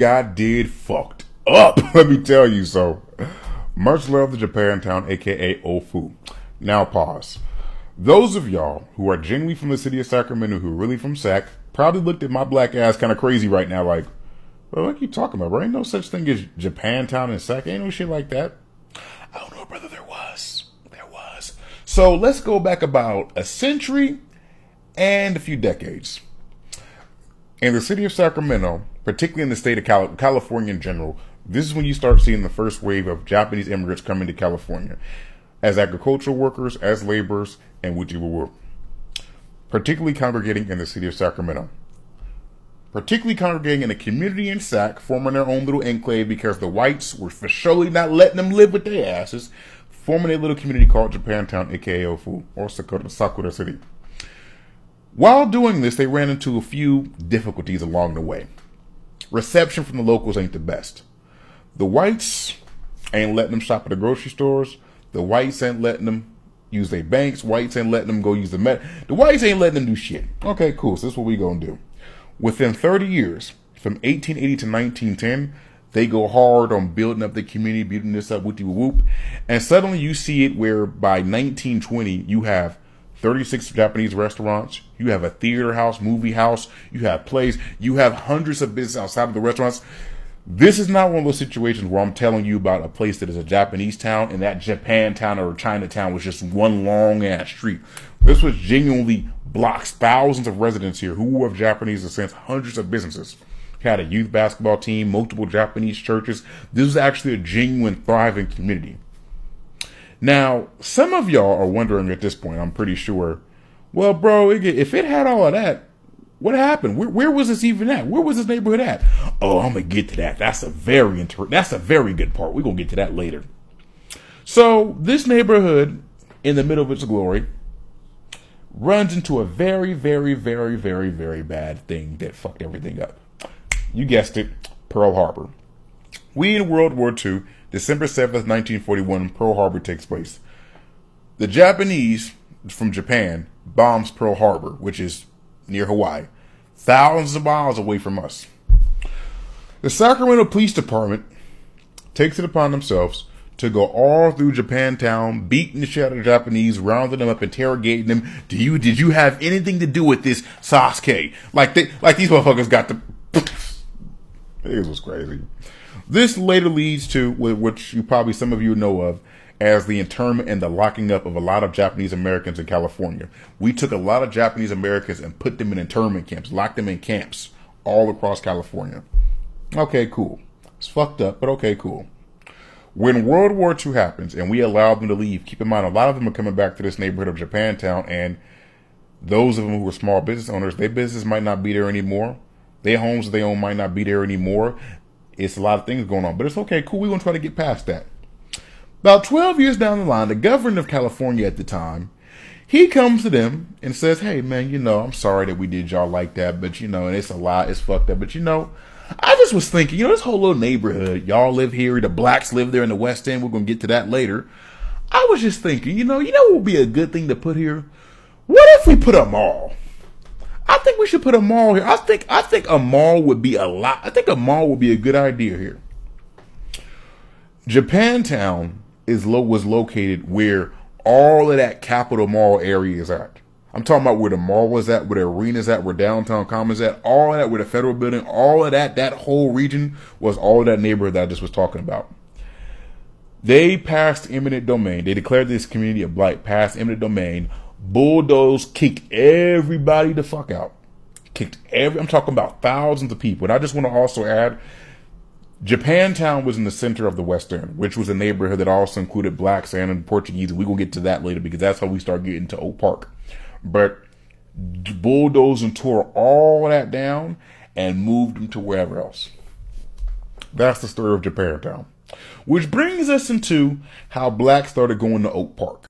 God did fucked up. Let me tell you so. Much love to Japantown, aka Ofu. Now pause. Those of y'all who are genuinely from the city of Sacramento, who are really from Sac, probably looked at my black ass kind of crazy right now, like, well, what are you talking about, bro? Ain't no such thing as Japantown in Sac. Ain't no shit like that. I don't know, brother. There was. So let's go back about a century and a few decades. In the city of Sacramento, particularly in the state of California in general, this is when you start seeing the first wave of Japanese immigrants coming to California as agricultural workers, as laborers, and woo, particularly congregating in the city of Sacramento. Particularly congregating in a community in Sac, forming their own little enclave because the whites were for surely not letting them live with their asses, forming a little community called Japantown, aka Ofu, or Sakura City. While doing this, they ran into a few difficulties along the way. Reception from the locals ain't the best. The whites ain't letting them shop at the grocery stores. The whites ain't letting them use their banks. Whites ain't letting them go use the whites ain't letting them do shit. Okay, cool. So this is what we gonna do. Within 30 years, from 1880 to 1910, they go hard on building up the community, building this up, whoop, and suddenly you see it where by 1920, you have 36 Japanese restaurants, you have a theater house, movie house, you have plays, you have hundreds of businesses outside of the restaurants. This is not one of those situations where I'm telling you about a place that is a Japanese town and that Japantown or Chinatown was just one long ass street. This was genuinely blocks, thousands of residents here who were of Japanese descent, hundreds of businesses. Had a youth basketball team, multiple Japanese churches. This was actually a genuine, thriving community. Now, some of y'all are wondering at this point, I'm pretty sure, well, bro, if it had all of that, what happened? Where was this even at? Where was this neighborhood at? Oh, I'm going to get to that. That's a very good part. We're going to get to that later. So, this neighborhood, in the middle of its glory, runs into a very, very, very, very, very bad thing that fucked everything up. You guessed it, Pearl Harbor. We in World War II, December 7th, 1941, Pearl Harbor takes place. The Japanese from Japan bombs Pearl Harbor, which is near Hawaii, thousands of miles away from us. The Sacramento Police Department takes it upon themselves to go all through Japantown, beating the shit out of the Japanese, rounding them up, interrogating them. Did you have anything to do with this Sasuke? Like these motherfuckers got the... It was crazy. This later leads to, which you probably some of you know of, as the internment and the locking up of a lot of Japanese Americans in California. We took a lot of Japanese Americans and put them in internment camps, locked them in camps all across California. Okay, cool. It's fucked up, but okay, cool. When World War II happens and we allow them to leave, keep in mind, a lot of them are coming back to this neighborhood of Japantown, and those of them who are small business owners, their business might not be there anymore. Their homes that they own might not be there anymore. It's a lot of things going on, but it's okay, cool. We're going to try to get past that. About 12 years down the line, the governor of California at the time, he comes to them and says, hey, man, I'm sorry that we did y'all like that, but, and it's a lot, it's fucked up, but, I just was thinking, this whole little neighborhood, y'all live here, the blacks live there in the West End, we're going to get to that later. I was just thinking, what would be a good thing to put here? What if we put a mall? I think we should put a mall here. I think a mall would be a good idea here. Japantown was located where all of that Capitol Mall area is at. I'm talking about where the mall was at, where the arena's at, where downtown Commons at, all of that, where the federal building, all of that whole region was all of that neighborhood that I just was talking about. They passed eminent domain. They declared this community a blight, passed eminent domain, bulldozed, kicked everybody the fuck out. I'm talking about thousands of people. And I just want to also add, Japantown was in the center of the West End, which was a neighborhood that also included blacks and Portuguese. We're going to get to that later because that's how we start getting to Oak Park. But bulldozed and tore all that down and moved them to wherever else. That's the story of Japantown. Which brings us into how blacks started going to Oak Park.